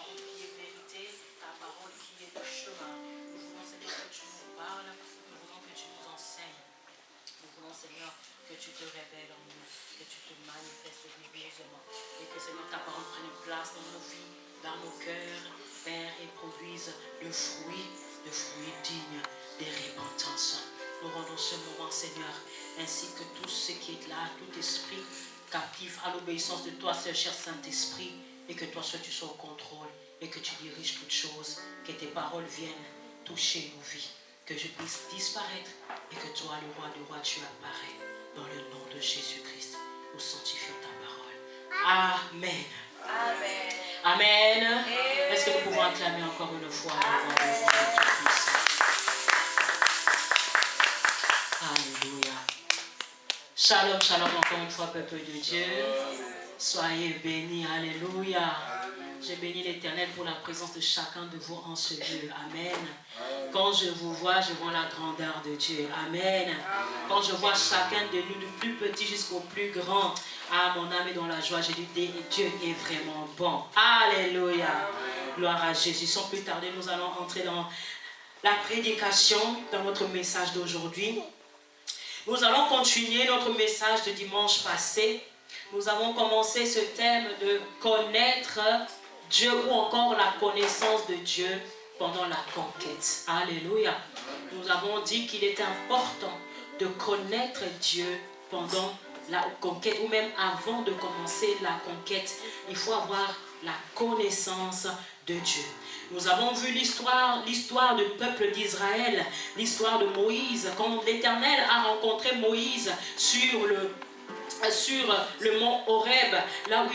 parole qui est vérité, ta parole qui est le chemin. Nous voulons, Seigneur, que tu nous parles, nous voulons que tu nous enseignes. Nous voulons, Seigneur, que tu te révèles en nous, que tu te manifestes glorieusement. Et que, Seigneur, ta parole prenne place dans nos vies, dans nos cœurs, Père, et produise le fruit digne des repentances. Nous rendons ce moment, Seigneur, ainsi que tout ce qui est là, tout esprit captif à l'obéissance de toi, cher Saint-Esprit, et que toi, tu sois au contrôle, et que tu diriges toutes choses, que tes paroles viennent toucher nos vies, que je puisse disparaître, et que toi, le roi des rois, tu apparais. Dans le nom de Jésus-Christ, nous sanctifions ta parole. Amen. Amen. Amen. Est-ce que nous pouvons acclamer encore une fois le roi des rois et tout-puissant? Alléluia. Shalom, shalom encore une fois, peuple de Dieu. Soyez bénis. Alléluia. Je bénis l'Éternel pour la présence de chacun de vous en ce lieu. Amen. Quand je vous vois la grandeur de Dieu. Amen. Quand je vois chacun de nous, du plus petit jusqu'au plus grand, mon âme est dans la joie. Je dis, Dieu est vraiment bon. Alléluia. Gloire à Jésus. Sans plus tarder, nous allons entrer dans la prédication, dans notre message d'aujourd'hui. Nous allons continuer notre message de dimanche passé. Nous avons commencé ce thème de connaître Dieu ou encore la connaissance de Dieu pendant la conquête. Alléluia. Nous avons dit qu'il est important de connaître Dieu pendant la conquête ou même avant de commencer la conquête. Il faut avoir la connaissance de Dieu. Nous avons vu l'histoire du peuple d'Israël, l'histoire de Moïse, quand l'Éternel a rencontré Moïse sur le mont Horeb, là où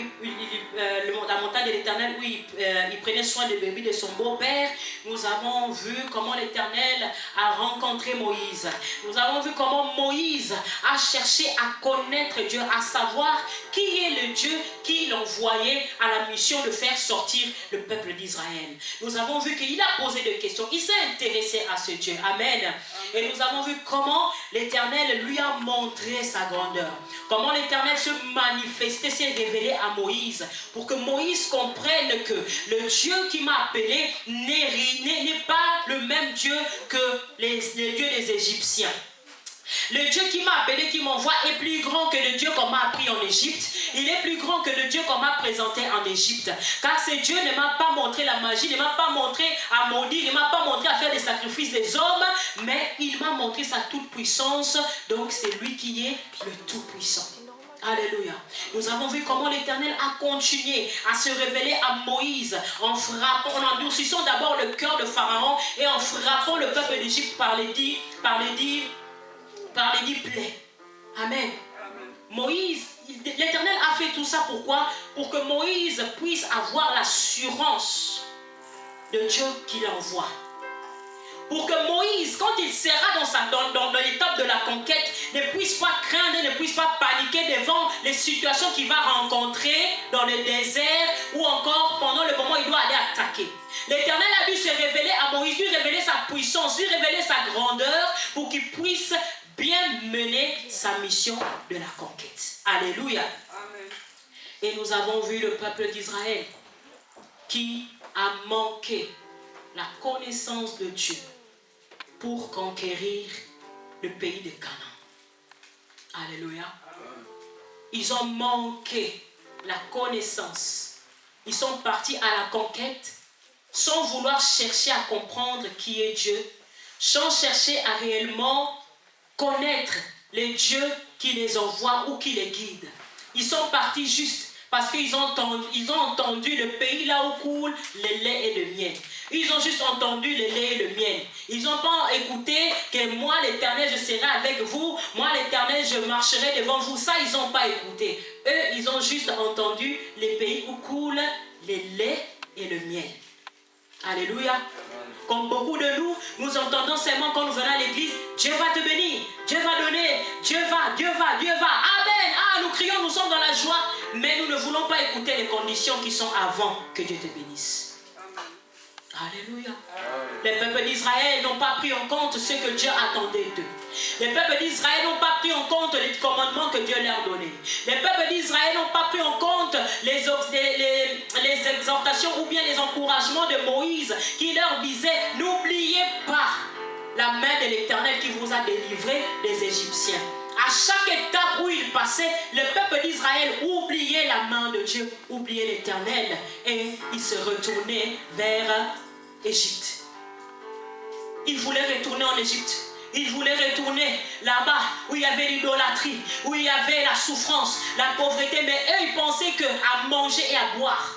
la montagne de l'Éternel, où il prenait soin des bébés de son beau-père. Nous avons vu comment l'Éternel a rencontré Moïse. Nous avons vu comment Moïse a cherché à connaître Dieu, à savoir qui est le Dieu qui l'envoyait à la mission de faire sortir le peuple d'Israël. Nous avons vu qu'il a posé des questions, il s'est intéressé à ce Dieu. Amen. Et nous avons vu comment l'Éternel lui a montré sa grandeur. Comment l'Éternel se manifestait, s'est révélé à Moïse pour que Moïse comprenne que le Dieu qui m'a appelé n'est pas le même Dieu que les dieux des Égyptiens. Le Dieu qui m'a appelé, qui m'envoie est plus grand que le Dieu qu'on m'a appris en Égypte. Il est plus grand que le Dieu qu'on m'a présenté en Égypte. Car ce Dieu ne m'a pas montré la magie, ne m'a pas montré à maudire, ne m'a pas montré à faire des sacrifices des hommes, mais il m'a montré sa toute-puissance. Donc c'est lui qui est le tout-puissant. Alléluia. Nous avons vu comment l'Éternel a continué à se révéler à Moïse en frappant, en endurcissant d'abord le cœur de Pharaon et en frappant le peuple d'Égypte par les dix plaies. Amen. Moïse, l'Éternel a fait tout ça pourquoi? Pour que Moïse puisse avoir l'assurance de Dieu qu'il envoie. Pour que Moïse, quand il sera dans l'étape de la conquête, ne puisse pas craindre, ne puisse pas paniquer devant les situations qu'il va rencontrer dans le désert ou encore pendant le moment où il doit aller attaquer. L'Éternel a dû se révéler à Moïse, lui révéler sa puissance, lui révéler sa grandeur pour qu'il puisse bien mener sa mission de la conquête. Alléluia. Amen. Et nous avons vu le peuple d'Israël qui a manqué la connaissance de Dieu pour conquérir le pays de Canaan. Alléluia. Ils ont manqué la connaissance. Ils sont partis à la conquête sans vouloir chercher à comprendre qui est Dieu, sans chercher à réellement connaître les dieux qui les envoient ou qui les guident. Ils sont partis juste parce qu'ils ont entendu le pays là où coule le lait et le miel. Ils ont juste entendu le lait et le miel. Ils n'ont pas écouté que moi l'Éternel je serai avec vous, moi l'Éternel je marcherai devant vous. Ça ils n'ont pas écouté. Eux ils ont juste entendu les pays où coule le lait et le miel. Alléluia. Comme beaucoup de nous, nous entendons seulement quand nous venons à l'église, Dieu va te bénir, Dieu va donner, Dieu va. Amen. Nous crions, nous sommes dans la joie, mais nous ne voulons pas écouter les conditions qui sont avant que Dieu te bénisse. Alléluia. Les peuples d'Israël n'ont pas pris en compte ce que Dieu attendait d'eux. Les peuples d'Israël n'ont pas pris en compte les commandements que Dieu leur donnait. Les peuples d'Israël n'ont pas pris en compte les exhortations ou bien les encouragements encouragements de Moïse qui leur disait, n'oubliez pas la main de l'Éternel qui vous a délivré des Égyptiens. À chaque étape où il passait, le peuple d'Israël oubliait la main de Dieu, oubliait l'Éternel et il se retournait vers Égypte. Il voulait retourner en Égypte. Il voulait retourner là-bas où il y avait l'idolâtrie, où il y avait la souffrance, la pauvreté. Mais eux, ils pensaient qu'à manger et à boire.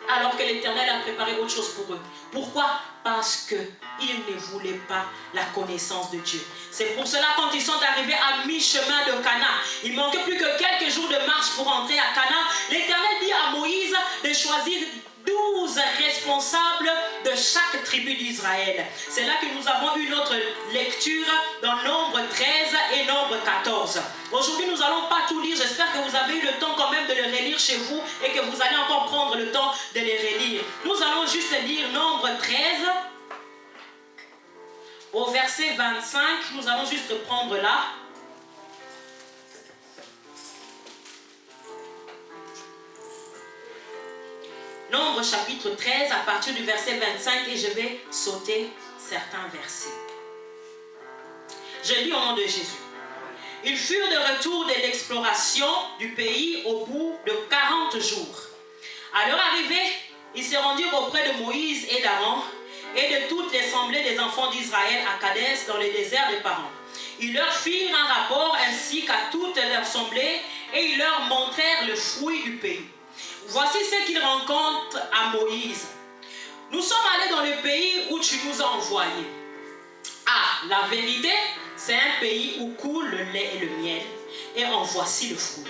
Alors que l'Éternel a préparé autre chose pour eux. Pourquoi? Parce qu'ils ne voulaient pas la connaissance de Dieu. C'est pour cela quand ils sont arrivés à mi-chemin de Canaan, il manquait plus que quelques jours de marche pour entrer à Canaan. L'Éternel dit à Moïse de choisir 12 responsables de chaque tribu d'Israël. C'est là que nous avons eu notre lecture dans Nombre 13 et Nombre 14. Aujourd'hui, nous n'allons pas tout lire. J'espère que vous avez eu le temps quand même de le relire chez vous et que vous allez encore prendre le temps de les relire. Nous allons juste lire Nombre 13 au verset 25. Nous allons juste prendre là. Nombre chapitre 13 à partir du verset 25 et je vais sauter certains versets. Je lis au nom de Jésus. Ils furent de retour de l'exploration du pays au bout de 40 jours. À leur arrivée, ils se rendirent auprès de Moïse et d'Aaron et de toute l'assemblée des enfants d'Israël à Kadès dans le désert de Paran. Ils leur firent un rapport ainsi qu'à toute l'assemblée et ils leur montrèrent le fruit du pays. Voici ce qu'ils rencontrent à Moïse. Nous sommes allés dans le pays où tu nous as envoyés. Ah, la vérité, c'est un pays où coule le lait et le miel, et en voici le fruit.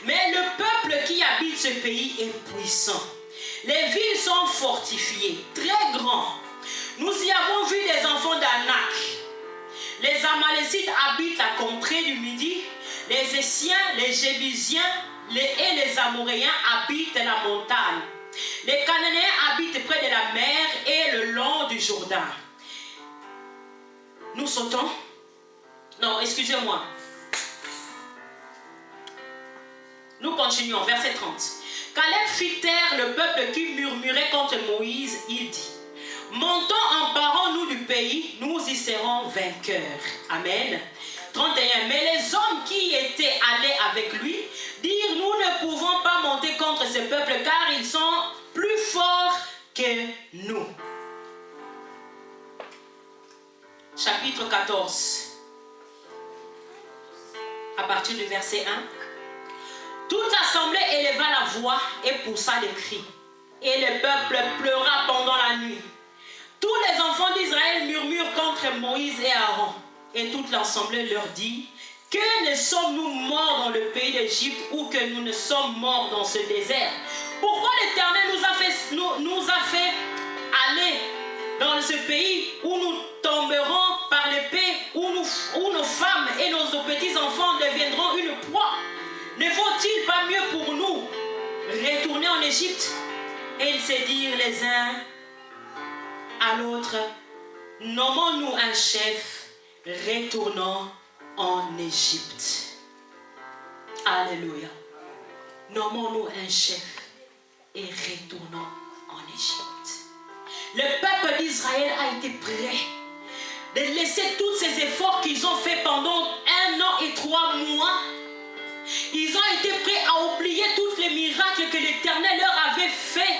Mais le peuple qui habite ce pays est puissant. Les villes sont fortifiées, très grandes. Nous y avons vu des enfants d'Anak. Les Amalécites habitent la contrée du Midi. Les Essiens, les Jébusiens et les Amoréens habitent la montagne. Les Cananéens habitent près de la mer et le long du Jourdain. Nous sautons. Non, excusez-moi. Nous continuons, verset 30. Caleb fit taire le peuple qui murmurait contre Moïse. Il dit, montons, emparons-nous du pays, nous y serons vainqueurs. Amen. 31. Mais les hommes qui étaient allés avec lui dirent, nous ne pouvons pas monter contre ce peuple car ils sont plus forts que nous. Chapitre 14. À partir du verset 1. Toute l'assemblée éleva la voix et poussa des cris. Et le peuple pleura pendant la nuit. Tous les enfants d'Israël murmurent contre Moïse et Aaron. Et toute l'assemblée leur dit, que ne sommes-nous morts dans le pays d'Égypte ou que nous ne sommes morts dans ce désert? Pourquoi l'Éternel nous a fait aller dans ce pays où nous tomberons par l'épée, où nos femmes et nos petits-enfants deviendront une proie? Ne vaut-il pas mieux pour nous retourner en Égypte? Et ils se dirent les uns à l'autre, nommons-nous un chef, retournons en Égypte. Alléluia. Nommons-nous un chef et retournons en Égypte. Le peuple d'Israël a été prêt de laisser tous ces efforts qu'ils ont fait pendant 1 an et 3 mois. Ils ont été prêts à oublier tous les miracles que l'Éternel leur avait fait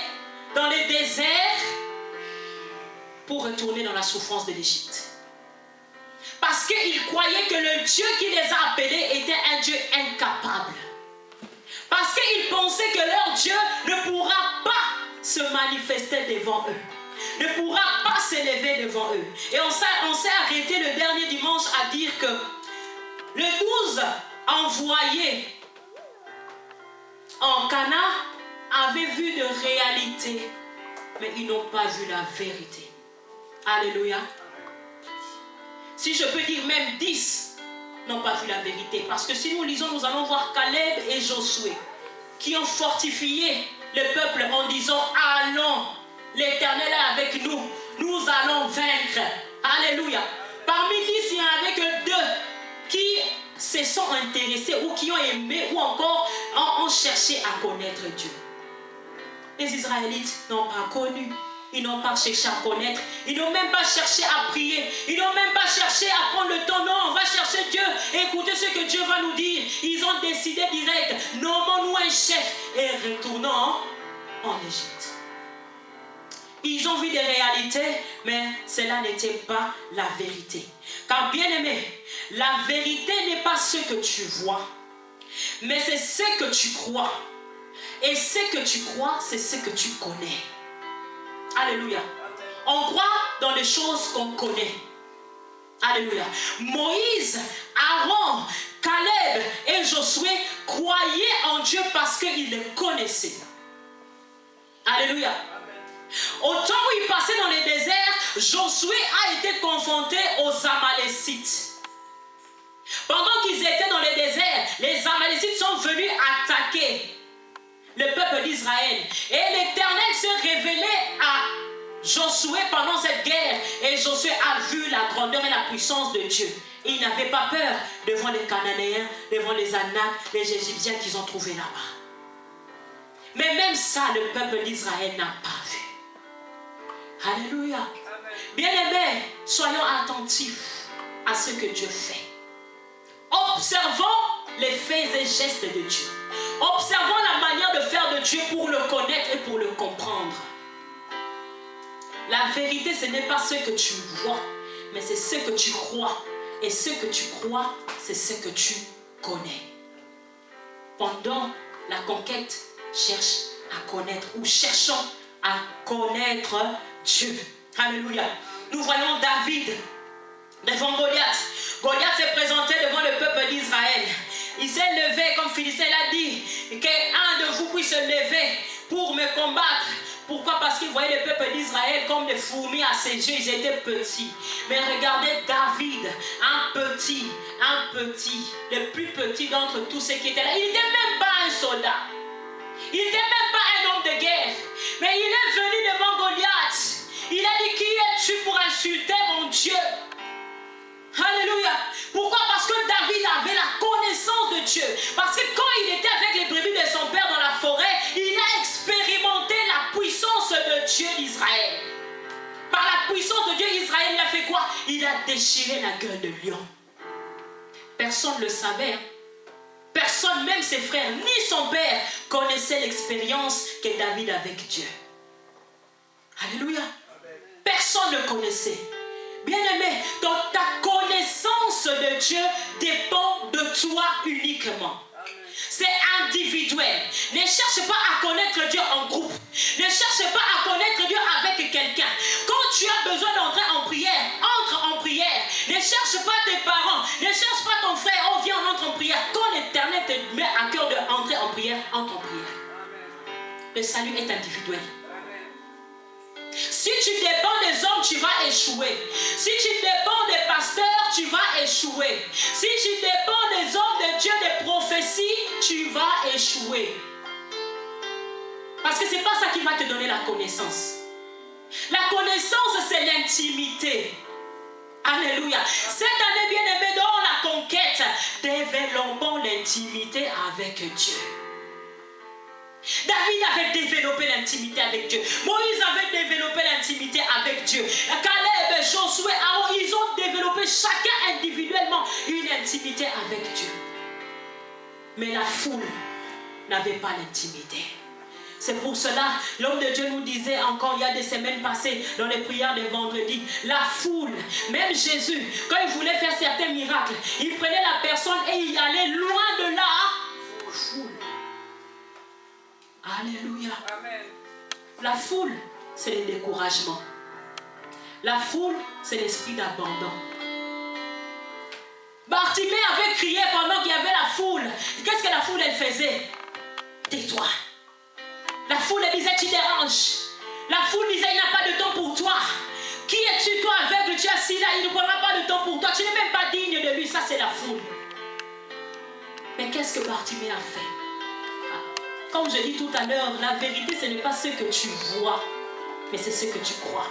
dans le désert pour retourner dans la souffrance de l'Égypte. Parce qu'ils croyaient que le Dieu qui les a appelés était un Dieu incapable. Parce qu'ils pensaient que leur Dieu ne pourra pas se manifester devant eux. Ne pourra pas s'élever devant eux. Et on s'est arrêté le dernier dimanche à dire que le 12 envoyés en Canaan avaient vu de réalité, mais ils n'ont pas vu la vérité. Alléluia. Si je peux dire même 10 n'ont pas vu la vérité. Parce que si nous lisons, nous allons voir Caleb et Josué qui ont fortifié le peuple en disant, allons, l'Éternel est avec nous, nous allons vaincre. Alléluia. Parmi 10, il n'y en avait que 2 qui se sont intéressés ou qui ont aimé ou encore ont cherché à connaître Dieu. Les Israélites n'ont pas connu. Ils n'ont pas cherché à connaître. Ils n'ont même pas cherché à prier. Ils n'ont même pas cherché à prendre le temps. Non, on va chercher Dieu et écouter ce que Dieu va nous dire. Ils ont décidé direct. Nommons-nous un chef et retournons en Égypte. Ils ont vu des réalités, mais cela n'était pas la vérité. Car bien aimé, la vérité n'est pas ce que tu vois, mais c'est ce que tu crois. Et ce que tu crois, c'est ce que tu connais. Alléluia. On croit dans les choses qu'on connaît. Alléluia. Moïse, Aaron, Caleb et Josué croyaient en Dieu parce qu'ils le connaissaient. Alléluia. Au temps où il passait dans les déserts, Josué a été confronté aux Amalécites. Pendant qu'ils étaient dans les déserts, les Amalécites sont venus attaquer le peuple d'Israël. Et l'Éternel s'est révélé à Josué pendant cette guerre. Et Josué a vu la grandeur et la puissance de Dieu. Et il n'avait pas peur devant les Cananéens, devant les Anaks, les Égyptiens qu'ils ont trouvés là-bas. Mais même ça, le peuple d'Israël n'a pas vu. Alléluia. Bien-aimés, soyons attentifs à ce que Dieu fait. Observons les faits et gestes de Dieu. Observons la manière de faire de Dieu pour le connaître et pour le comprendre. La vérité, ce n'est pas ce que tu vois, mais c'est ce que tu crois. Et ce que tu crois, c'est ce que tu connais. Pendant la conquête, cherche à connaître ou cherchons à connaître Dieu. Alléluia. Nous voyons David devant Goliath. Goliath s'est présenté devant le peuple d'Israël. Il s'est levé, comme Philistin l'a dit, qu'un de vous puisse se lever pour me combattre. Pourquoi? Parce qu'il voyait le peuple d'Israël comme des fourmis à ses yeux. Ils étaient petits. Mais regardez David, un petit, le plus petit d'entre tous ceux qui étaient là. Il n'était même pas un soldat. Il n'était même pas un homme de guerre. Mais il est venu devant Goliath. Il a dit, qui es-tu pour insulter mon Dieu? Alléluia. Pourquoi? Parce que David avait la connaissance de Dieu. Parce que quand il était avec les brebis de son père dans la forêt, il a expérimenté la puissance de Dieu d'Israël. Par la puissance de Dieu, Israël, il a fait quoi? Il a déchiré la gueule de lion. Personne ne le savait. Personne, même ses frères, ni son père, connaissait l'expérience que David avait avec Dieu. Alléluia. Personne ne connaissait. Bien-aimé, donc ta connaissance de Dieu dépend de toi uniquement. C'est individuel. Ne cherche pas à connaître Dieu en groupe. Ne cherche pas à connaître Dieu avec quelqu'un. Quand tu as besoin d'entrer en prière, entre en prière. Ne cherche pas tes parents. Ne cherche pas ton frère. Oh, viens, on entre en prière. Quand l'Éternel te met à cœur d'entrer en prière, entre en prière. Le salut est individuel. Si tu dépends des hommes, tu vas échouer. Si tu dépends des pasteurs, tu vas échouer. Si tu dépends des hommes de Dieu, des prophéties, tu vas échouer. Parce que ce n'est pas ça qui va te donner la connaissance. La connaissance, c'est l'intimité. Alléluia. Cette année, bien-aimée, dans la conquête, développons l'intimité avec Dieu. David avait développé l'intimité avec Dieu. Moïse avait développé l'intimité avec Dieu. Caleb, Josué, Aaron, ils ont développé chacun individuellement une intimité avec Dieu. Mais la foule n'avait pas l'intimité. C'est pour cela, l'homme de Dieu nous disait encore il y a des semaines passées dans les prières de vendredi, la foule, même Jésus, quand il voulait faire certains miracles, il prenait la personne et il allait loin de la foule. Alléluia. Amen. La foule, c'est le découragement. La foule, c'est l'esprit d'abandon. Bartimée avait crié pendant qu'il y avait la foule. Qu'est-ce que la foule, elle faisait? Tais-toi. La foule, elle disait, tu déranges. La foule disait, il n'a pas de temps pour toi. Qui es-tu, toi, aveugle? Tu es assis là, il ne prendra pas de temps pour toi. Tu n'es même pas digne de lui. Ça, c'est la foule. Mais qu'est-ce que Bartimée a fait? Comme je dis tout à l'heure, la vérité, ce n'est pas ce que tu vois, mais c'est ce que tu crois.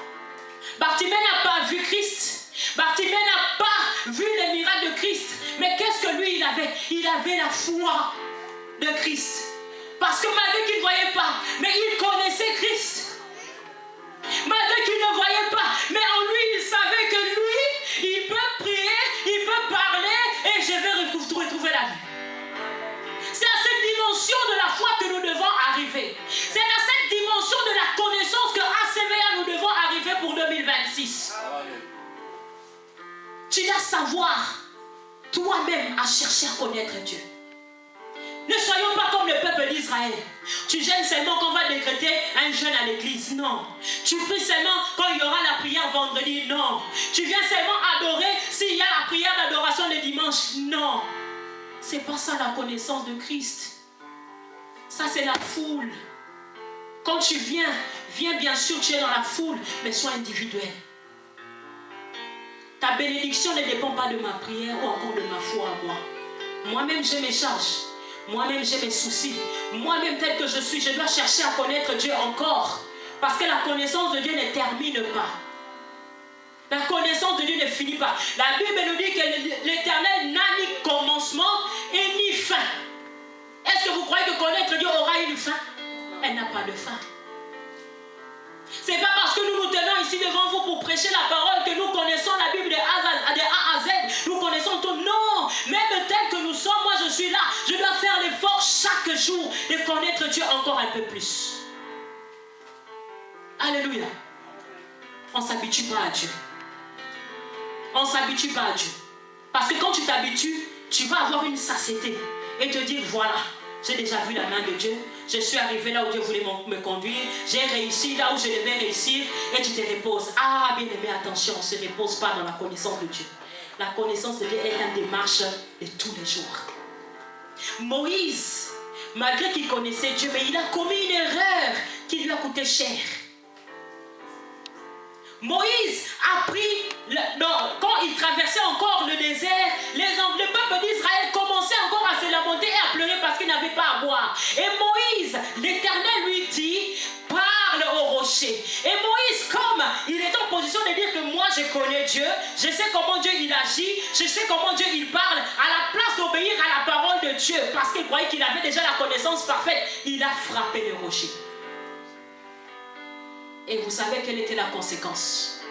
Bartimée n'a pas vu Christ. Bartimée n'a pas vu les miracles de Christ. Mais qu'est-ce que lui, il avait? Il avait la foi de Christ. Parce que malgré qu'il ne voyait pas, mais il connaissait savoir toi-même à chercher à connaître Dieu. Ne soyons pas comme le peuple d'Israël. Tu gênes seulement quand on va décréter un jeûne à l'église. Non. Tu pries seulement quand il y aura la prière vendredi. Non. Tu viens seulement adorer s'il y a la prière d'adoration le dimanche. Non. C'est pas ça la connaissance de Christ. Ça c'est la foule. Quand tu viens bien sûr, tu es dans la foule, mais sois individuel. Ta bénédiction ne dépend pas de ma prière ou encore de ma foi à moi. Moi-même j'ai mes charges. Moi-même j'ai mes soucis. Moi-même tel que je suis, je dois chercher à connaître Dieu encore. Parce que la connaissance de Dieu ne termine pas. La connaissance de Dieu ne finit pas. La Bible nous dit que l'Éternel n'a ni commencement et ni fin. Est-ce que vous croyez que connaître Dieu aura une fin? Elle n'a pas de fin. C'est pas parce que nous nous tenons ici devant vous pour prêcher la parole que nous connaissons la Bible de A à Z. Nous connaissons tout. Non, même tel que nous sommes, moi je suis là. Je dois faire l'effort chaque jour de connaître Dieu encore un peu plus. Alléluia. On ne s'habitue pas à Dieu. On ne s'habitue pas à Dieu. Parce que quand tu t'habitues, tu vas avoir une satiété et te dire voilà, j'ai déjà vu la main de Dieu. Je suis arrivé là où Dieu voulait me conduire. J'ai réussi là où je devais réussir. Et tu te reposes. Ah, bien aimé, attention, on ne se repose pas dans la connaissance de Dieu. La connaissance de Dieu est une démarche de tous les jours. Moïse, malgré qu'il connaissait Dieu, mais il a commis une erreur qui lui a coûté cher. Moïse a pris, quand il traversait encore le désert, le peuple d'Israël commençait encore à se lamenter et à pleurer parce qu'il n'avait pas à boire. Et Moïse, l'Éternel lui dit, parle au rocher. Et Moïse, comme il est en position de dire que moi je connais Dieu, je sais comment Dieu il agit, je sais comment Dieu il parle, à la place d'obéir à la parole de Dieu, parce qu'il croyait qu'il avait déjà la connaissance parfaite, il a frappé le rocher. Et vous savez quelle était la conséquence?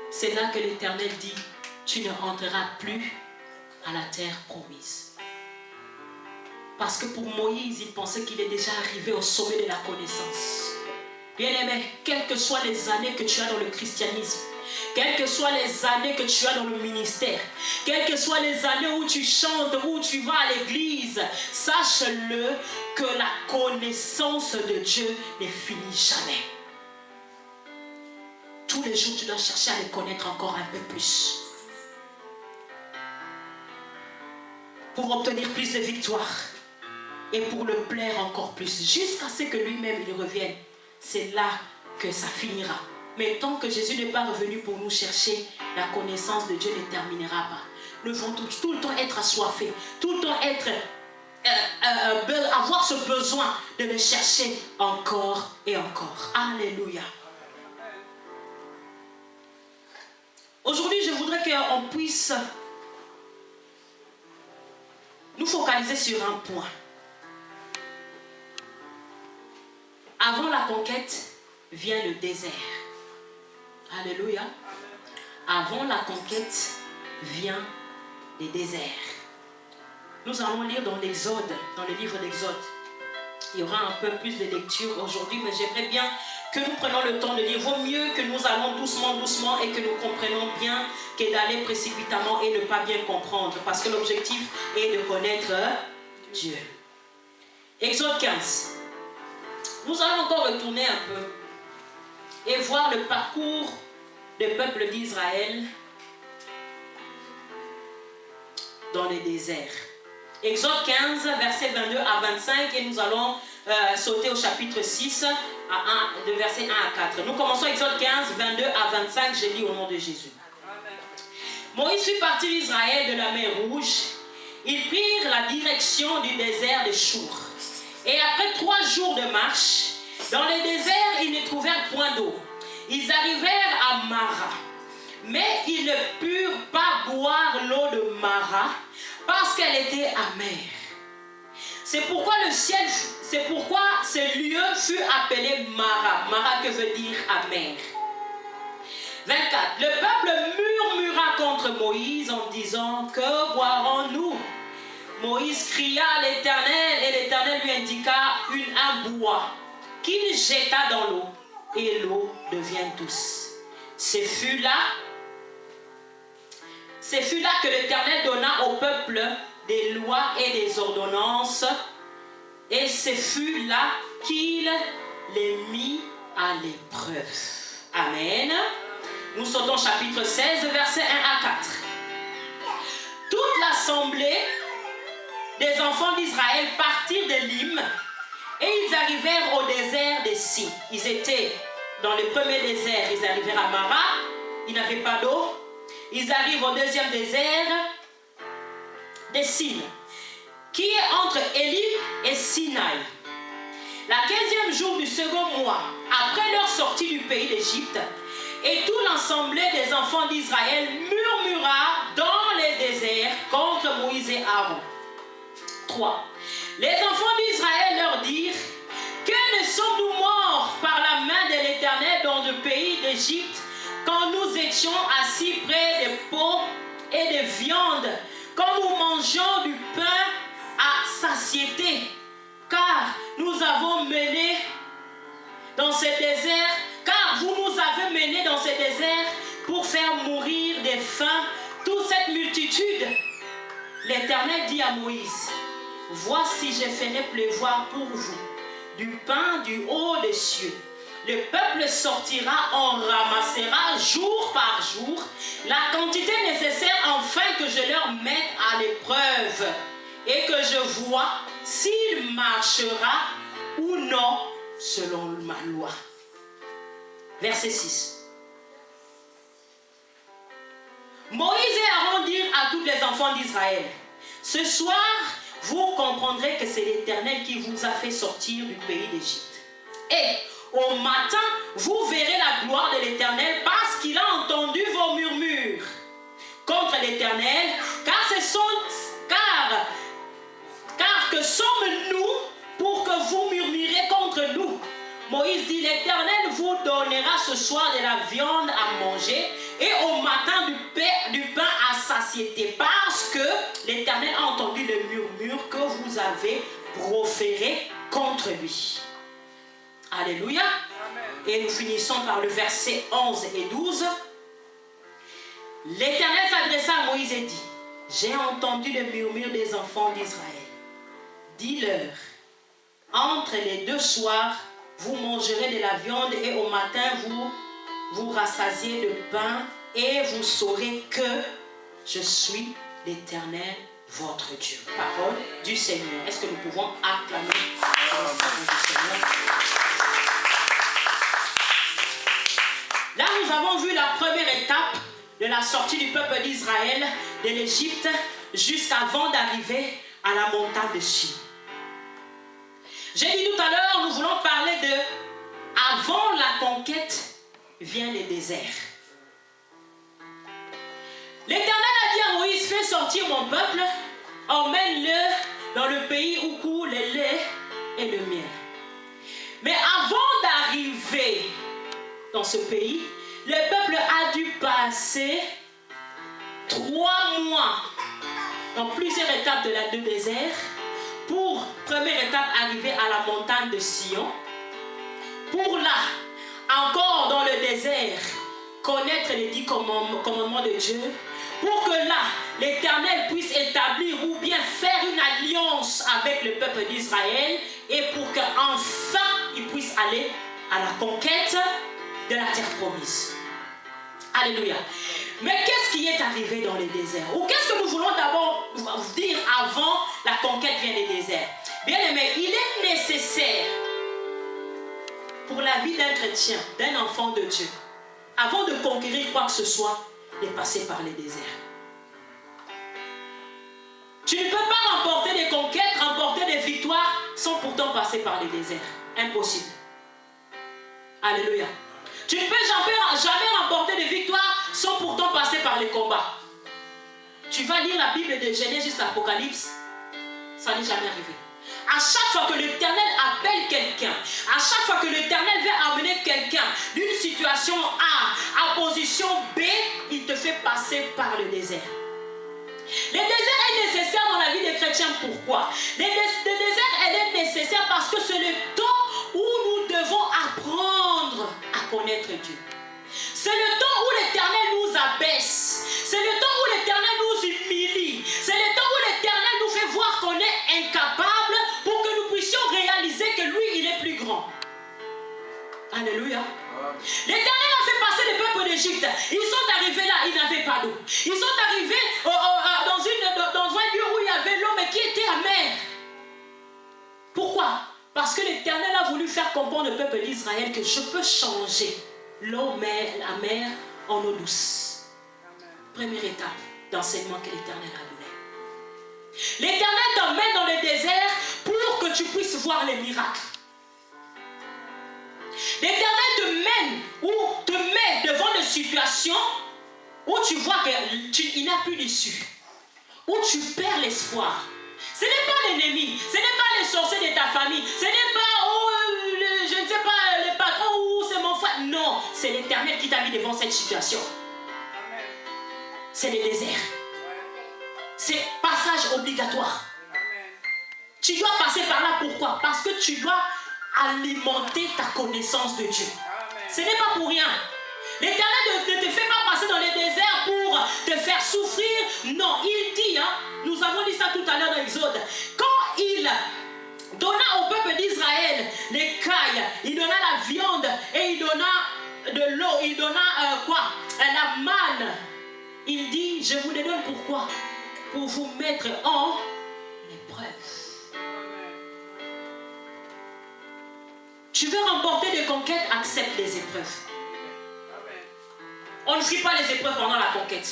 C'est là que l'Éternel dit, tu ne rentreras plus à la terre promise. Parce que pour Moïse, il pensait qu'il est déjà arrivé au sommet de la connaissance. Bien-aimé, quelles que soient les années que tu as dans le christianisme, quelles que soient les années que tu as dans le ministère, quelles que soient les années où tu chantes, où tu vas à l'église, sache-le que la connaissance de Dieu ne finit jamais. Tous les jours, tu dois chercher à le connaître encore un peu plus. Pour obtenir plus de victoires et pour le plaire encore plus, jusqu'à ce que lui-même il revienne. C'est là que ça finira. Mais tant que Jésus n'est pas revenu pour nous chercher, la connaissance de Dieu ne terminera pas. Nous devons tout le temps être assoiffés, tout le temps avoir ce besoin de le chercher encore et encore. Alléluia. Aujourd'hui, je voudrais qu'on puisse nous focaliser sur un point. Avant la conquête vient le désert. Alléluia. Avant la conquête vient le désert. Nous allons lire dans l'Exode, dans le livre d'Exode. Il y aura un peu plus de lecture aujourd'hui, mais j'aimerais bien que nous prenions le temps de lire. Vaut mieux que nous allons doucement et que nous comprenions bien que d'aller précipitamment et ne pas bien comprendre. Parce que l'objectif est de connaître Dieu. Exode 15. Nous allons encore retourner un peu et voir le parcours du peuple d'Israël dans le désert. Exode 15, versets 22 à 25, et nous allons sauter au chapitre 6, de versets 1 à 4. Nous commençons Exode 15, 22 à 25, je lis au nom de Jésus. Moïse fit partir Israël de la mer Rouge. Ils prirent la direction du désert de Chour. Et après 3 jours de marche, dans le désert, ils ne trouvèrent point d'eau. Ils arrivèrent à Mara. Mais ils ne purent pas boire l'eau de Mara parce qu'elle était amère. C'est pourquoi ce lieu fut appelé Mara. Mara que veut dire amer. 24. Le peuple murmura contre Moïse en disant, que boirons-nous? Moïse cria à l'Éternel et l'Éternel lui indiqua un bois qu'il jeta dans l'eau et l'eau devient douce. Ce fut là Ce fut là que l'Éternel donna au peuple des lois et des ordonnances. Et ce fut là qu'il les mit à l'épreuve. Amen. Nous sautons chapitre 16, versets 1 à 4. Toute l'assemblée des enfants d'Israël partirent d'Élim et ils arrivèrent au désert des Sin. Ils étaient dans le premier désert, ils arrivèrent à Mara, ils n'avaient pas d'eau. Ils arrivent au deuxième désert des Sin, qui est entre Élim et Sinaï. La 15e jour du second mois, après leur sortie du pays d'Égypte, et tout l'assemblée des enfants d'Israël murmura dans les déserts contre Moïse et Aaron. 3. Les enfants d'Israël leur dirent: que ne sommes-nous morts par la main de l'Éternel dans le pays d'Égypte, quand nous étions assis près des pots et des viandes, quand nous mangeons du pain à satiété, car nous avons mené dans ce désert, car vous nous avez menés dans ce désert pour faire mourir de faim toute cette multitude. L'Éternel dit à Moïse: voici, je ferai pleuvoir pour vous du pain du haut des cieux. Le peuple sortira, on ramassera jour par jour la quantité nécessaire afin que je leur mette à l'épreuve et que je vois s'il marchera ou non selon ma loi. Verset 6. Moïse et Aaron dirent à tous les enfants d'Israël: ce soir, vous comprendrez que c'est l'Éternel qui vous a fait sortir du pays d'Égypte. Et au matin, vous verrez la gloire de l'Éternel parce qu'il a entendu vos murmures contre l'Éternel, car que sommes-nous pour que vous murmurez contre nous? Moïse dit: l'Éternel vous donnera ce soir de la viande à manger et au matin du pain à satiété, parce que l'Éternel a entendu le murmure que vous avez proféré contre lui. Alléluia. Amen. Et nous finissons par le verset 11 et 12. L'Éternel s'adressa à Moïse et dit: j'ai entendu le murmure des enfants d'Israël. Dis-leur: entre les deux soirs, vous mangerez de la viande et au matin, vous rassasiez de pain et vous saurez que je suis l'Éternel, votre Dieu. Parole du Seigneur. Est-ce que nous pouvons acclamer la parole du Seigneur? Là, nous avons vu la première étape de la sortie du peuple d'Israël de l'Égypte jusqu'avant d'arriver à la montagne de Sion. J'ai dit tout à l'heure, nous voulons parler de avant la conquête vient le désert. L'Éternel a dit à Moïse: fais sortir mon peuple, emmène-le dans le pays où coule le lait et le miel. Mais avant d'arriver dans ce pays, le peuple a dû passer 3 mois dans plusieurs étapes de désert. Pour, première étape, arriver à la montagne de Sion. Pour là, encore dans le désert, connaître les 10 commandements de Dieu. Pour que là, l'Éternel puisse établir ou bien faire une alliance avec le peuple d'Israël. Et pour qu'enfin, il puisse aller à la conquête de la terre promise. Alléluia. Mais qu'est-ce qui est arrivé dans les déserts? Ou qu'est-ce que nous voulons d'abord dire avant la conquête vient des déserts? Bien aimé, il est nécessaire pour la vie d'un chrétien, d'un enfant de Dieu, avant de conquérir quoi que ce soit, de passer par les déserts. Tu ne peux pas remporter des conquêtes, remporter des victoires sans pourtant passer par les déserts. Impossible. Alléluia. Tu ne peux jamais remporter des victoires sans pourtant passer par les combats. Tu vas lire la Bible de Genèse jusqu'à l'Apocalypse, ça n'est jamais arrivé. À chaque fois que l'Éternel appelle quelqu'un, à chaque fois que l'Éternel veut amener quelqu'un d'une situation A à position B, il te fait passer par le désert. Le désert est nécessaire dans la vie des chrétiens. Pourquoi? Le désert est nécessaire parce que c'est le temps où nous devons apprendre à connaître Dieu. C'est le temps où l'Éternel nous abaisse. C'est le temps où l'Éternel Alléluia. L'Éternel a fait passer le peuple d'Égypte. Ils sont arrivés là, ils n'avaient pas d'eau. Ils sont arrivés dans un lieu où il y avait l'eau, mais qui était amère. Pourquoi? Parce que l'Éternel a voulu faire comprendre au peuple d'Israël que je peux changer l'eau amère en eau douce. Première étape d'enseignement que l'Éternel a donné. L'Éternel t'emmène dans le désert pour que tu puisses voir les miracles. L'Éternel te met devant des situations où tu vois qu'il n'y a plus d'issue, où tu perds l'espoir. Ce n'est pas l'ennemi, ce n'est pas les sorciers de ta famille, ce n'est pas, je ne sais pas, les patrons ou c'est mon frère. Non, c'est l'Éternel qui t'a mis devant cette situation. C'est le désert. C'est passage obligatoire. Tu dois passer par là, pourquoi? Parce que tu dois alimenter ta connaissance de Dieu. Ce n'est pas pour rien. L'Éternel ne te fait pas passer dans le désert pour te faire souffrir. Non, il dit, nous avons dit ça tout à l'heure dans l'Exode, quand il donna au peuple d'Israël les cailles, il donna la viande et il donna de l'eau, il donna la manne. Il dit, je vous les donne pourquoi? Pour vous mettre en épreuve. Tu veux remporter des conquêtes, accepte les épreuves. On ne fuit pas les épreuves pendant la conquête.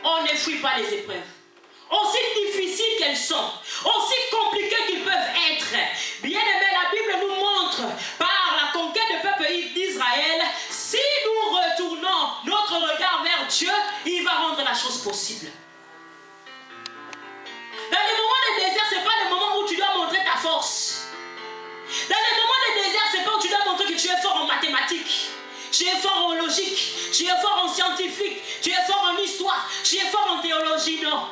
On ne fuit pas les épreuves. Aussi difficiles qu'elles sont, aussi compliquées qu'elles peuvent être. Bien aimé, la Bible nous montre par la conquête du peuple d'Israël, si nous retournons notre regard vers Dieu, il va rendre la chose possible. Dans les moments de désert, ce n'est pas le moment où tu dois montrer ta force. Dans les moments de désert, ce n'est pas où tu dois montrer que tu es fort en mathématiques. Tu es fort en logique, tu es fort en scientifique, tu es fort en histoire, tu es fort en théologie, non.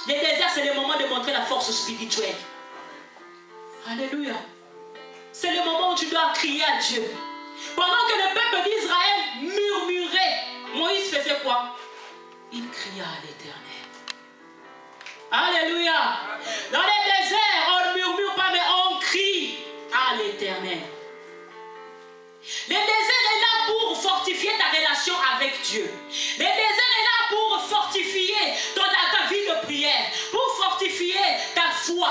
Les déserts, c'est le moment de montrer la force spirituelle. Alléluia. C'est le moment où tu dois crier à Dieu. Pendant que le peuple d'Israël murmurait, Moïse faisait quoi? Il cria à l'Éternel. Alléluia. Dans les déserts, on ne murmure pas, mais on crie à l'Éternel. Le désert est là pour fortifier ta relation avec Dieu. Le désert est là pour fortifier ta vie de prière, pour fortifier ta foi.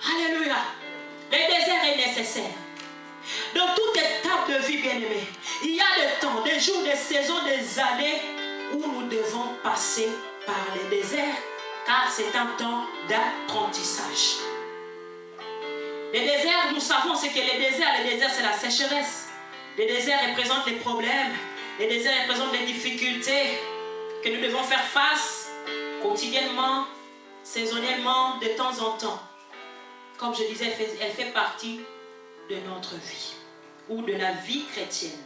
Alléluia. Le désert est nécessaire. Dans toute étape de vie, bien-aimée, il y a des temps, des jours, des saisons, des années où nous devons passer par le désert, car c'est un temps d'apprentissage. Le désert, nous savons ce qu'est le désert, c'est la sécheresse. Le désert représente les problèmes, le désert représente les difficultés que nous devons faire face quotidiennement, saisonnièrement, de temps en temps. Comme je disais, elle fait partie de notre vie ou de la vie chrétienne.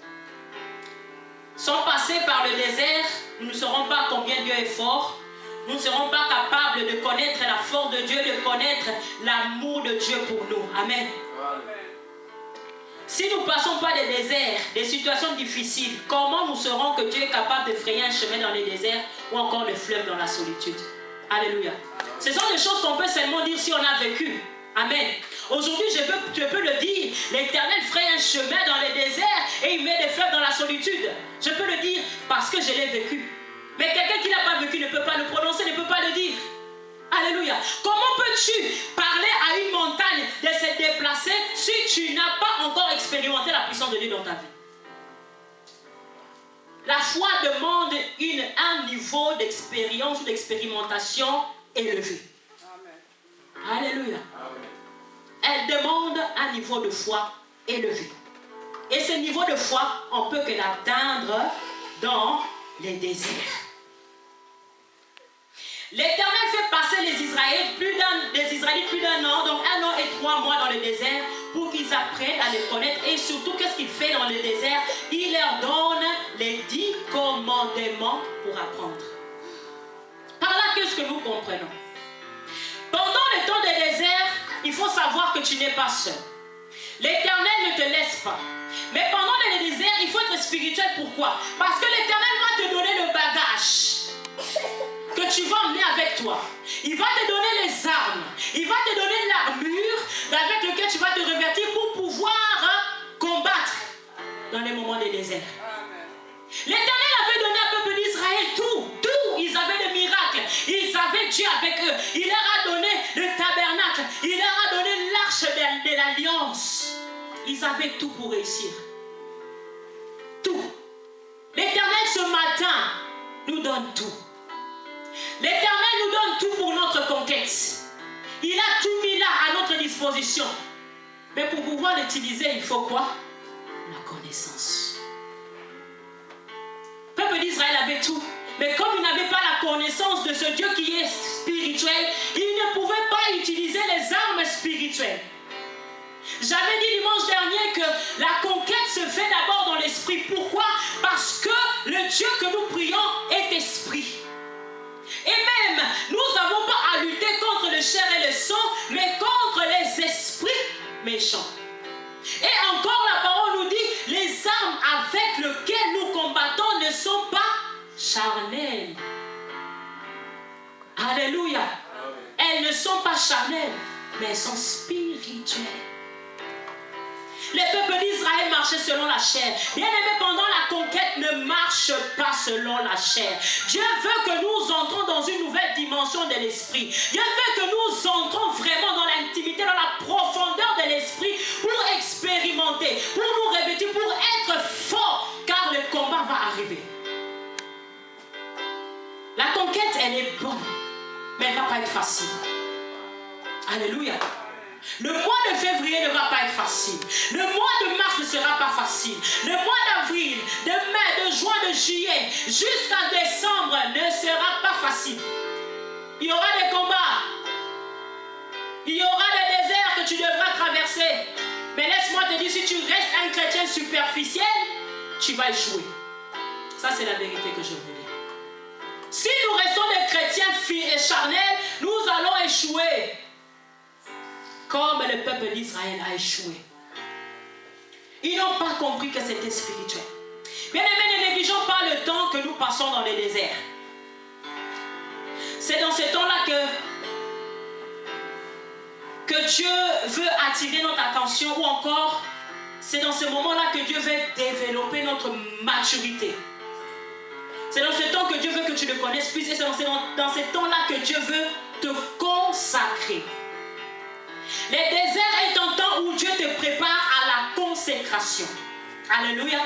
Sans passer par le désert, nous ne saurons pas combien Dieu est fort. Nous ne serons pas capables de connaître la force de Dieu, de connaître l'amour de Dieu pour nous. Amen. Si nous ne passons pas des déserts, des situations difficiles, comment nous saurons que Dieu est capable de frayer un chemin dans les déserts ou encore le fleuve dans la solitude? Alléluia. Ce sont des choses qu'on peut seulement dire si on a vécu. Amen. Aujourd'hui, je peux le dire, l'Éternel fraye un chemin dans les déserts et il met des fleuves dans la solitude. Je peux le dire parce que je l'ai vécu. Mais quelqu'un qui n'a pas vécu ne peut pas le prononcer, ne peut pas le dire. Alléluia. Comment peux-tu parler à une montagne de se déplacer si tu n'as pas encore expérimenté la puissance de Dieu dans ta vie? La foi demande un niveau d'expérience ou d'expérimentation élevé. Amen. Alléluia. Amen. Elle demande un niveau de foi élevé. Et ce niveau de foi, on peut que l'atteindre dans les déserts. L'Éternel fait passer les Israélites plus d'un an, donc 1 an et 3 mois dans le désert, pour qu'ils apprennent à le connaître. Et surtout, qu'est-ce qu'il fait dans le désert? Il leur donne les 10 commandements pour apprendre. Par là, qu'est-ce que nous comprenons? Pendant le temps de désert, il faut savoir que tu n'es pas seul. L'Éternel ne te laisse pas. Mais pendant le désert, il faut être spirituel. Pourquoi? Parce que l'Éternel va te donner le bagage que tu vas emmener avec toi. Il va te donner les armes. Il va te donner l'armure avec laquelle tu vas te revêtir pour pouvoir dans les moments de désert. L'Éternel avait donné au peuple d'Israël tout. Ils avaient des miracles. Ils avaient Dieu avec eux. Il leur a donné le tabernacle. Il leur a donné l'arche de l'alliance. Ils avaient tout pour réussir. Tout. L'Éternel ce matin nous donne tout. L'Éternel nous donne tout pour notre conquête. Il a tout mis là à notre disposition. Mais pour pouvoir l'utiliser, il faut quoi? La connaissance. Le peuple d'Israël avait tout. Mais comme il n'avait pas la connaissance de ce Dieu qui est spirituel, il ne pouvait pas utiliser les armes spirituelles. J'avais dit dimanche dernier que la conquête se fait d'abord dans l'esprit. Pourquoi? Parce que le Dieu que nous prions est esprit. Et même, nous n'avons pas à lutter contre le chair et le sang, mais contre les esprits méchants. Et encore la parole nous dit, les armes avec lesquelles nous combattons ne sont pas charnelles. Alléluia. Elles ne sont pas charnelles, mais elles sont spirituelles. Les peuples d'Israël marchaient selon la chair. Bien aimé, pendant la conquête, ne marche pas selon la chair. Dieu veut que nous entrons dans une nouvelle dimension de l'esprit. Dieu veut que nous entrons vraiment dans l'intimité, dans la profondeur de l'esprit pour expérimenter, pour nous revêtir, pour être forts, car le combat va arriver. La conquête, elle est bonne, mais elle ne va pas être facile. Alléluia. Le mois de février ne va pas être facile. Le mois de mars ne sera pas facile. Le mois d'avril, de mai, de juin, de juillet, jusqu'à décembre ne sera pas facile. Il y aura des combats. Il y aura des déserts que tu devras traverser. Mais laisse-moi te dire, si tu restes un chrétien superficiel, tu vas échouer. Ça, c'est la vérité que je veux dire. Si nous restons des chrétiens charnels, nous allons échouer. Comme le peuple d'Israël a échoué. Ils n'ont pas compris que c'était spirituel. Bien aimés, ne négligeons pas le temps que nous passons dans les déserts. C'est dans ce temps-là que Dieu veut attirer notre attention, ou encore, c'est dans ce moment-là que Dieu veut développer notre maturité. C'est dans ce temps que Dieu veut que tu le connaisses plus, et c'est dans ce temps-là que Dieu veut te consacrer. Les déserts est un temps où Dieu te prépare à la consécration. Alléluia.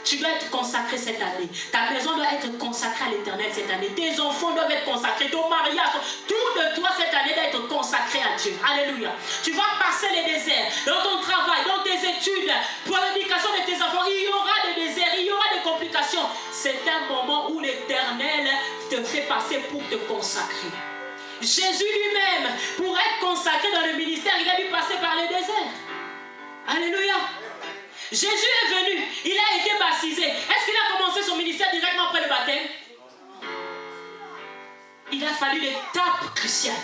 Tu dois être consacré cette année. Ta maison doit être consacrée à l'Éternel cette année. Tes enfants doivent être consacrés. Ton mariage, tout de toi cette année doit être consacré à Dieu. Alléluia. Tu vas passer les déserts dans ton travail, dans tes études, pour l'éducation de tes enfants. Il y aura des déserts, il y aura des complications. C'est un moment où l'Éternel te fait passer pour te consacrer. Jésus lui-même, pour être consacré dans le ministère, il a dû passer par les déserts. Alléluia. Jésus est venu, il a été baptisé. Est-ce qu'il a commencé son ministère directement après le baptême? Il a fallu l'étape cruciale,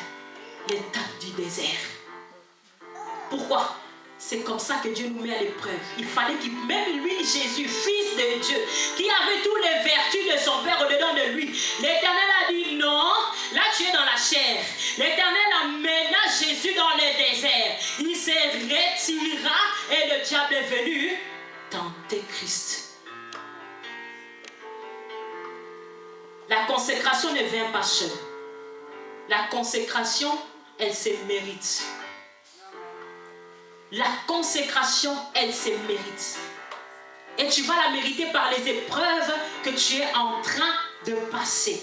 l'étape du désert. Pourquoi? C'est comme ça que Dieu nous met à l'épreuve. Il fallait qu'il, même lui, Jésus, fils de Dieu, qui avait toutes les vertus de son Père au-dedans de lui, l'Éternel a dit non, là tu es dans la chair. L'Éternel amena Jésus dans le désert. Il se retira et le diable est venu tenter Christ. La consécration ne vient pas seule. La consécration, elle se mérite. La consécration, elle se mérite. Et tu vas la mériter par les épreuves que tu es en train de passer.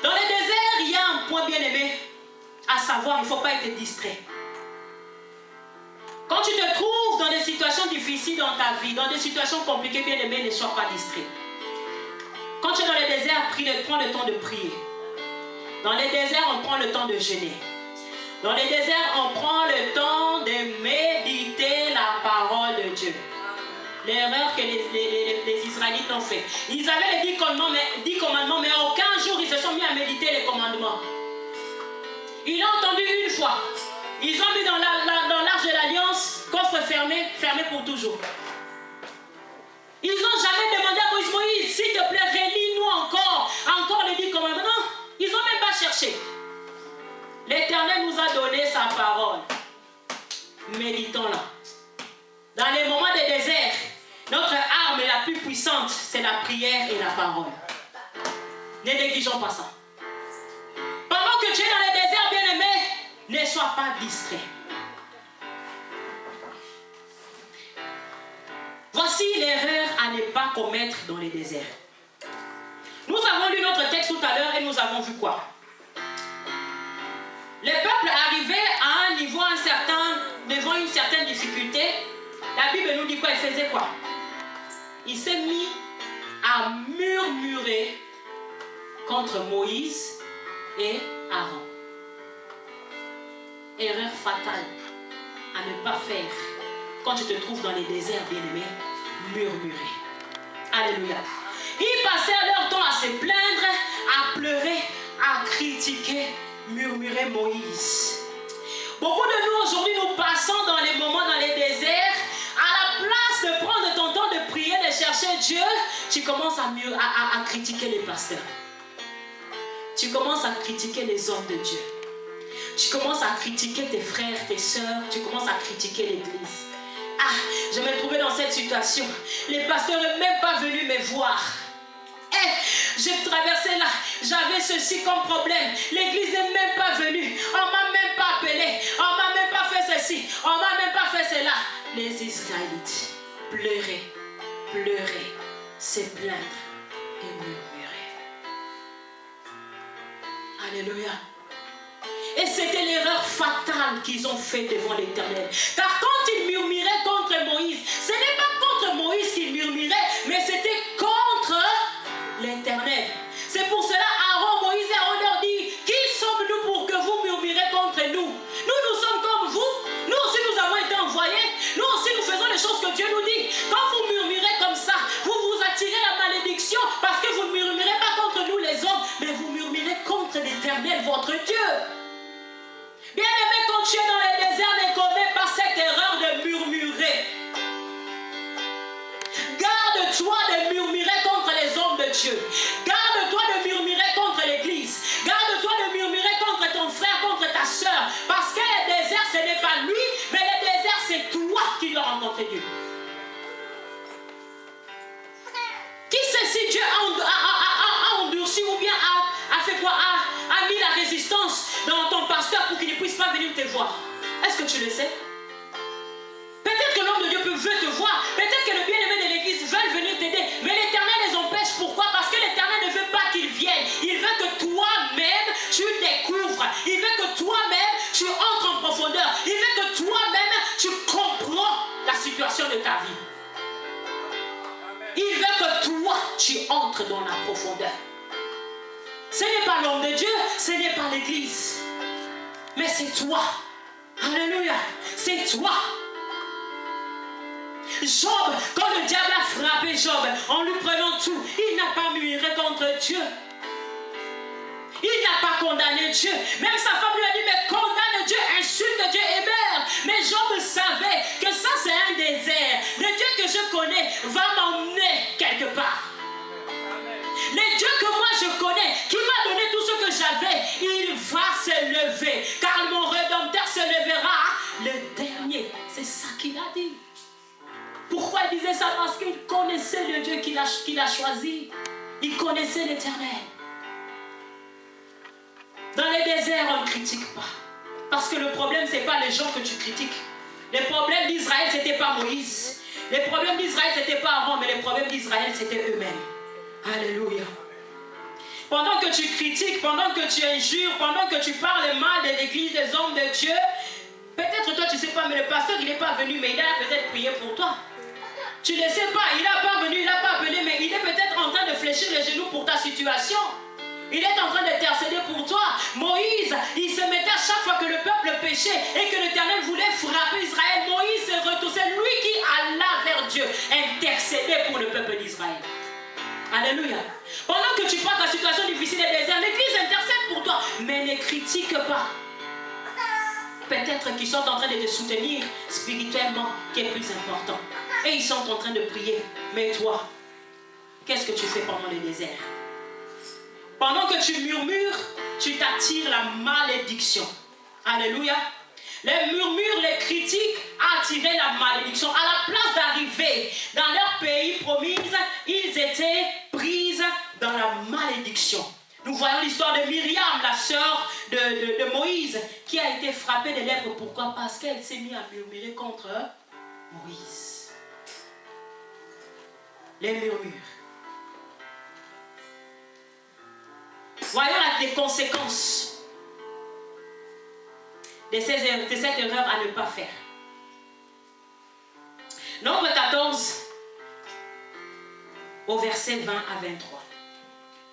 Dans le désert, il y a un point bien aimé, à savoir, il ne faut pas être distrait. Quand tu te trouves dans des situations difficiles dans ta vie, dans des situations compliquées, bien aimé, ne sois pas distrait. Quand tu es dans le désert, prends le temps de prier. Dans les déserts, on prend le temps de jeûner. Dans les déserts, on prend le temps de méditer la parole de Dieu. L'erreur que les Israélites ont fait. Ils avaient les 10 commandements, mais aucun jour ils se sont mis à méditer les commandements. Ils l'ont entendu une fois. Ils ont mis dans l'arche de l'alliance, coffre fermé pour toujours. Ils n'ont jamais demandé à Moïse, s'il te plaît, relis-nous encore les 10 commandements. Non, ils n'ont même pas cherché. L'Éternel nous a donné sa parole. Méditons-la. Dans les moments de désert, Notre arme la plus puissante, c'est la prière et la parole. Ne négligeons pas ça. Pendant que tu es dans le désert, bien-aimé, ne sois pas distrait. Voici l'erreur à ne pas commettre dans les déserts. Nous avons lu notre texte tout à l'heure et nous avons vu quoi? Le peuple arrivait à un niveau devant une certaine difficulté. La Bible nous dit quoi? Il faisait quoi? Il s'est mis à murmurer contre Moïse et Aaron. Erreur fatale à ne pas faire quand tu te trouves dans les déserts, bien-aimés. Murmurer. Alléluia. Ils passèrent leur temps à se plaindre, à pleurer, à critiquer, murmurer Moïse. Beaucoup de nous aujourd'hui, nous passons dans les moments dans les déserts. À la place de prendre ton temps de prier, de chercher Dieu, tu commences à critiquer les pasteurs. Tu commences à critiquer les hommes de Dieu. Tu commences à critiquer tes frères, tes sœurs. Tu commences à critiquer l'église. Ah, je me trouvais dans cette situation. Les pasteurs n'sont même pas venus me voir. J'ai traversé là, j'avais ceci comme problème. L'église n'est même pas venue. On ne m'a même pas appelé. On ne m'a même pas fait ceci. On ne m'a même pas fait cela. Les Israélites pleuraient, se plaindre et murmurer. Alléluia. Et c'était l'erreur fatale qu'ils ont faite devant l'Éternel. Car quand ils murmuraient contre Moïse, ce n'est pas contre Moïse qu'ils murmuraient, mais c'était contre l'Éternel. C'est pour cela Aaron, Moïse et Aaron leur dit: qui sommes-nous pour que vous murmurez contre nous? Nous sommes comme vous. Nous aussi nous avons été envoyés. Nous aussi nous faisons les choses que Dieu nous dit. Quand vous murmurez comme ça, vous vous attirez la malédiction parce que vous ne murmurez pas contre nous les hommes, mais vous murmurez contre l'Éternel, votre Dieu. Bien-aimé, quand tu es dans les déserts, ne commets pas cette erreur de murmurer. Garde-toi de murmurer contre les hommes de Dieu. Garde-toi de murmurer contre l'église. Garde-toi de murmurer contre ton frère, contre ta soeur. Parce que le désert, ce n'est pas lui, mais le désert, c'est toi qui l'as rencontré Dieu. Qui sait si Dieu a endurci ou bien a fait quoi? A mis la résistance dans ton pasteur pour qu'il ne puisse pas venir te voir. Est-ce que tu le sais? Peut-être que l'homme de Dieu veut te voir. Peut-être que le bien-aimé de l'église veut venir t'aider. Mais l'Éternel les empêche. Pourquoi? Parce que l'Éternel ne veut pas qu'ils viennent. Il veut que toi-même tu découvres. Il veut que toi-même tu entres en profondeur. Il veut que toi-même tu comprends la situation de ta vie. Il veut que toi tu entres dans la profondeur. Ce n'est pas l'homme de Dieu, ce n'est pas l'église. Mais c'est toi. Alléluia. C'est toi. Job, quand le diable a frappé Job en lui prenant tout, il n'a pas murmuré contre Dieu. Il n'a pas condamné Dieu. Même sa femme lui a dit: mais condamne Dieu, insulte Dieu et meurt. Mais Job savait que ça c'est un désert. Le Dieu que je connais va m'emmener quelque part. Le Dieu que moi je connais, qui m'a donné tout ce que j'avais, il va se lever. Car mon Rédempteur se lèvera le dernier. C'est ça qu'il a dit. Pourquoi il disait ça? Parce qu'il connaissait le Dieu qu'il a choisi. Il connaissait l'Éternel. Dans les déserts, on ne critique pas. Parce que le problème, ce n'est pas les gens que tu critiques. Le problème d'Israël, ce n'était pas Moïse. Le problème d'Israël, ce n'était pas Aaron, mais le problème d'Israël, c'était eux-mêmes. Alléluia. Pendant que tu critiques, pendant que tu injures, pendant que tu parles mal de l'église des hommes de Dieu, peut-être toi tu ne sais pas, mais le pasteur il n'est pas venu, mais il a peut-être prié pour toi. Tu ne sais pas, il n'a pas venu, il n'a pas appelé, mais il est peut-être en train de fléchir les genoux pour ta situation. Il est en train d'intercéder pour toi. Moïse, il se mettait à chaque fois que le peuple péchait et que l'Éternel voulait frapper Israël. Moïse se retournait, c'est lui qui alla vers Dieu, intercédait pour le peuple d'Israël. Alléluia. Pendant que tu passes la situation difficile et désert, l'église intercède pour toi, mais ne critique pas. Peut-être qu'ils sont en train de te soutenir spirituellement, qui est plus important. Et ils sont en train de prier. Mais toi, qu'est-ce que tu fais pendant le désert? Pendant que tu murmures, tu t'attires la malédiction. Alléluia. Les murmures, les critiques attiraient la malédiction. À la place d'arriver dans leur pays promis, ils étaient pris dans la malédiction. Nous voyons l'histoire de Myriam, la sœur de Moïse, qui a été frappée de lèpre. Pourquoi? Parce qu'elle s'est mise à murmurer contre Moïse. Les murmures. Voyons les conséquences de cette erreur à ne pas faire. Nombre 14, au verset 20 à 23.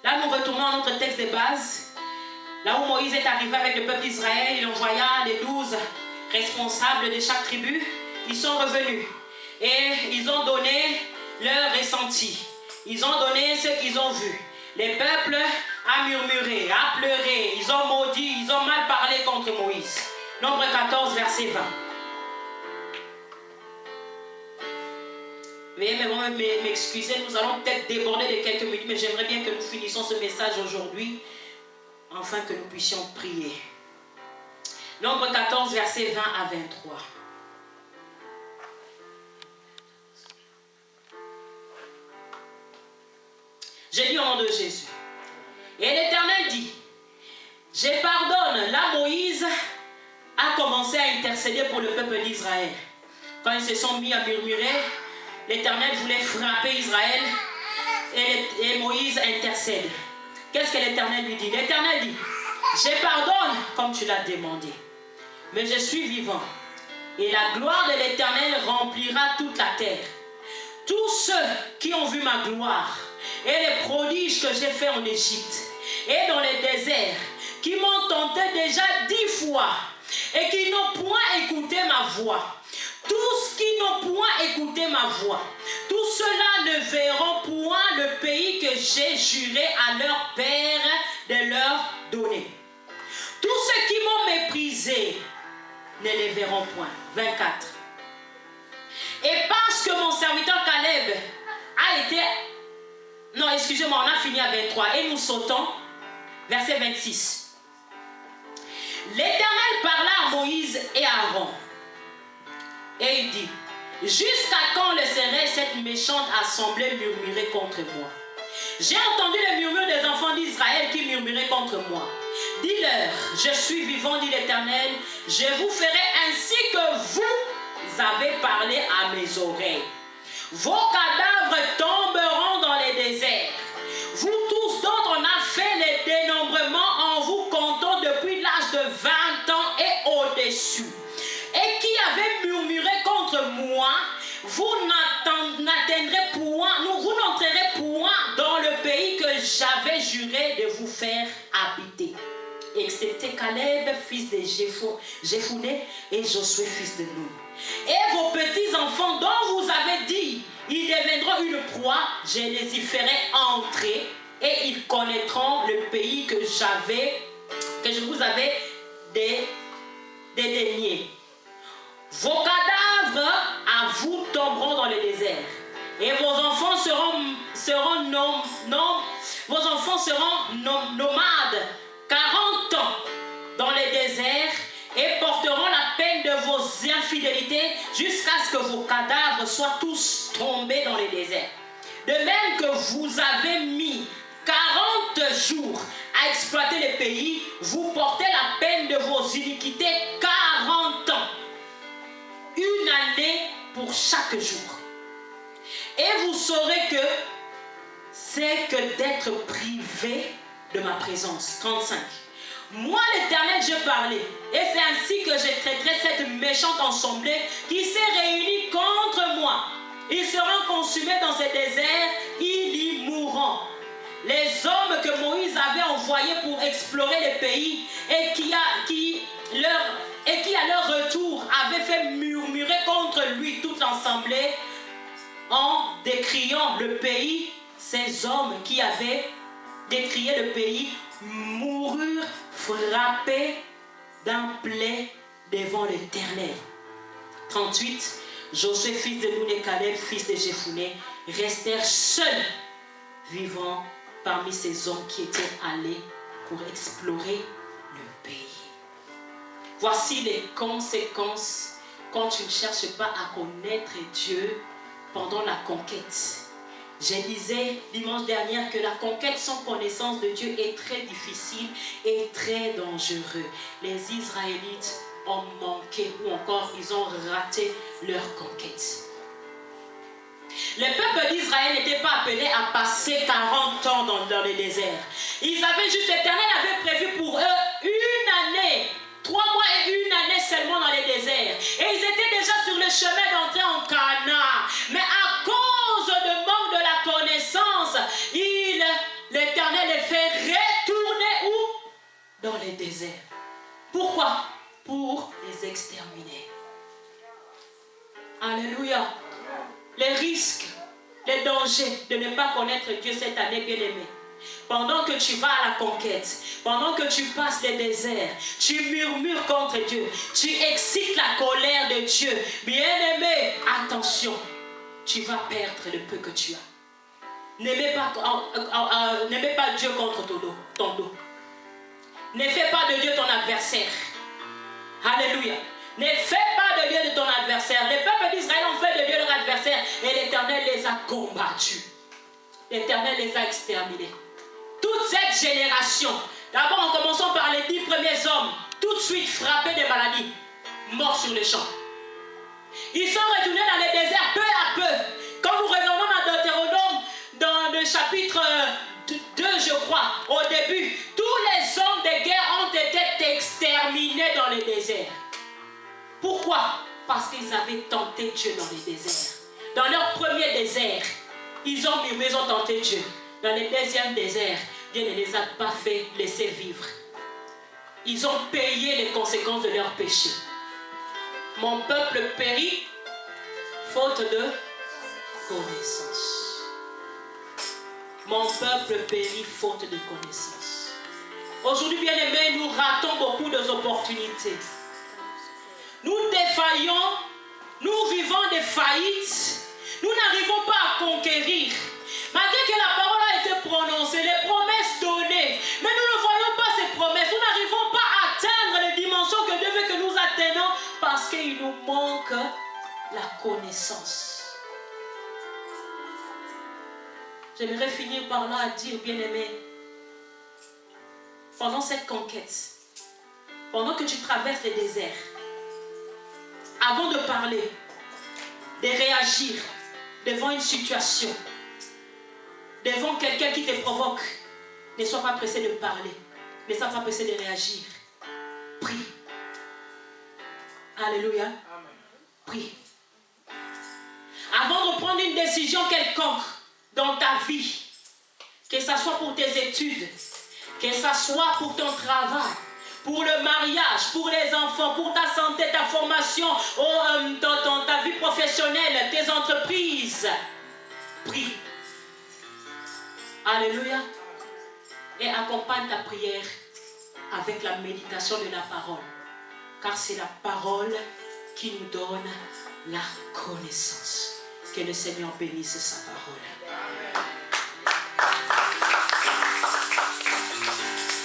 Là, nous retournons à notre texte de base. Là où Moïse est arrivé avec le peuple d'Israël, il envoya les 12 responsables de chaque tribu. Ils sont revenus et ils ont donné leur ressenti. Ils ont donné ce qu'ils ont vu. Les peuples ont murmuré, ont pleuré, ils ont maudit, ils ont mal parlé contre Moïse. Nombre 14, verset 20. Veuillez m'excuser, nous allons peut-être déborder de quelques minutes, mais j'aimerais bien que nous finissions ce message aujourd'hui, afin que nous puissions prier. Nombre 14, verset 20 à 23. Je lis au nom de Jésus. Et l'Éternel dit, je pardonne. Là, Moïse a commencé à intercéder pour le peuple d'Israël. Quand ils se sont mis à murmurer, l'Éternel voulait frapper Israël et Moïse intercède. Qu'est-ce que l'Éternel lui dit? L'Éternel dit, je pardonne comme tu l'as demandé, mais je suis vivant et la gloire de l'Éternel remplira toute la terre. Tous ceux qui ont vu ma gloire et les prodiges que j'ai faits en Égypte et dans les déserts, qui m'ont tenté déjà 10 fois et qui n'ont point écouté ma voix, tous qui n'ont point écouté ma voix, tous ceux-là ne verront point le pays que j'ai juré à leur père de leur donner. Tous ceux qui m'ont méprisé ne les verront point. 24. Et parce que mon serviteur Caleb a été... Non, excusez-moi, on a fini à 23. Et nous sautons, verset 26. L'Éternel parla à Moïse et à Aaron. Et il dit, jusqu'à quand laisserai cette méchante assemblée murmurer contre moi? J'ai entendu les murmures des enfants d'Israël qui murmuraient contre moi. Dis-leur, je suis vivant, dit l'Éternel, je vous ferai ainsi que vous avez parlé à mes oreilles. Vos cadavres tomberont dans les déserts. Vous tous dont on a fait les dénombrements en vous comptant depuis l'âge de 20 ans et au-dessus, et qui avez murmuré contre moi, vous n'atteindrez point, vous n'entrerez point dans le pays que j'avais juré de vous faire habiter. Excepté Caleb, fils de Jephuné, et Josué, fils de Nun. Et vos petits-enfants dont vous avez dit, ils deviendront une proie, je les y ferai entrer, et ils connaîtront le pays que je vous avais dédaigné. Vos cadavres à vous tomberont dans le désert, et vos enfants seront nomades 40 ans dans les déserts et porteront la peine de vos infidélités jusqu'à ce que vos cadavres soient tous tombés dans les déserts. De même que vous avez mis 40 jours à exploiter les pays, vous portez la peine de vos iniquités 40 ans. Une année pour chaque jour. Et vous saurez que c'est que d'être privé de ma présence. 35. Moi l'Éternel, je parlais, et c'est ainsi que je traiterai cette méchante assemblée qui s'est réunie contre moi. Ils seront consumés dans ces déserts, ils y mourront. Les hommes que Moïse avait envoyés pour explorer les pays et qui à leur retour avaient fait murmurer contre lui toute l'assemblée en décriant le pays, ces hommes qui avaient décrié le pays moururent frappés d'un plaie devant l'Éternel. 38. Josué, fils de Nun, et Caleb, fils de Jephuné, restèrent seuls vivants parmi ces hommes qui étaient allés pour explorer le pays. Voici les conséquences quand tu ne cherches pas à connaître Dieu pendant la conquête. Je disais dimanche dernier que la conquête sans connaissance de Dieu est très difficile et très dangereux. Les Israélites ont manqué ou encore ils ont raté leur conquête. Le peuple d'Israël n'était pas appelé à passer 40 ans dans le désert. Ils avaient juste, l'Éternel avait prévu pour eux une année, 3 mois et une année seulement dans les déserts. Et ils étaient déjà sur le chemin d'entrer en Canaan. Mais à cause du manque de la connaissance, l'Éternel les fait retourner où? Dans les déserts. Pourquoi? Pour les exterminer. Alléluia. Les risques, les dangers de ne pas connaître Dieu cette année, bien-aimé. Pendant que tu vas à la conquête, pendant que tu passes les déserts, tu murmures contre Dieu, tu excites la colère de Dieu. Bien-aimé, attention, tu vas perdre le peu que tu as. N'aimez pas Dieu contre ton dos. Ne fais pas de Dieu ton adversaire. Alléluia. Ne fais pas de Dieu de ton adversaire. Les peuples d'Israël ont fait de Dieu leur adversaire et l'Éternel les a combattus. L'Éternel les a exterminés. Toute cette génération, d'abord en commençant par les 10 premiers hommes, tout de suite frappés de maladies, morts sur le champ. Ils sont retournés dans les déserts peu à peu. Quand nous regardons dans Deutéronome, dans le chapitre 2, je crois, au début, tous les hommes de guerre ont été exterminés dans les déserts. Pourquoi? Parce qu'ils avaient tenté Dieu dans les déserts. Dans leur premier désert, ils ont tenté Dieu. Dans le deuxième désert, Dieu ne les a pas fait laisser vivre. Ils ont payé les conséquences de leur péché. Mon peuple périt faute de connaissance. Mon peuple périt faute de connaissance. Aujourd'hui, bien-aimés, nous ratons beaucoup d'opportunités. Nous défaillons, nous vivons des faillites, nous n'arrivons pas à conquérir. Malgré que la parole a été prononcée, les promesses données, mais nous ne voyons pas ces promesses, nous n'arrivons pas à atteindre les dimensions que Dieu veut que nous atteignons parce qu'il nous manque la connaissance. J'aimerais finir par là à dire, bien-aimé, pendant cette conquête, pendant que tu traverses les déserts, avant de parler, de réagir devant une situation, devant quelqu'un qui te provoque, ne sois pas pressé de parler, ne sois pas pressé de réagir. Prie. Alléluia. Prie. Avant de prendre une décision quelconque dans ta vie, que ce soit pour tes études, que ce soit pour ton travail, pour le mariage, pour les enfants, pour ta santé, ta formation, dans ta vie professionnelle, tes entreprises. Prie. Alléluia. Et accompagne ta prière avec la méditation de la parole. Car c'est la parole qui nous donne la connaissance. Que le Seigneur bénisse sa parole.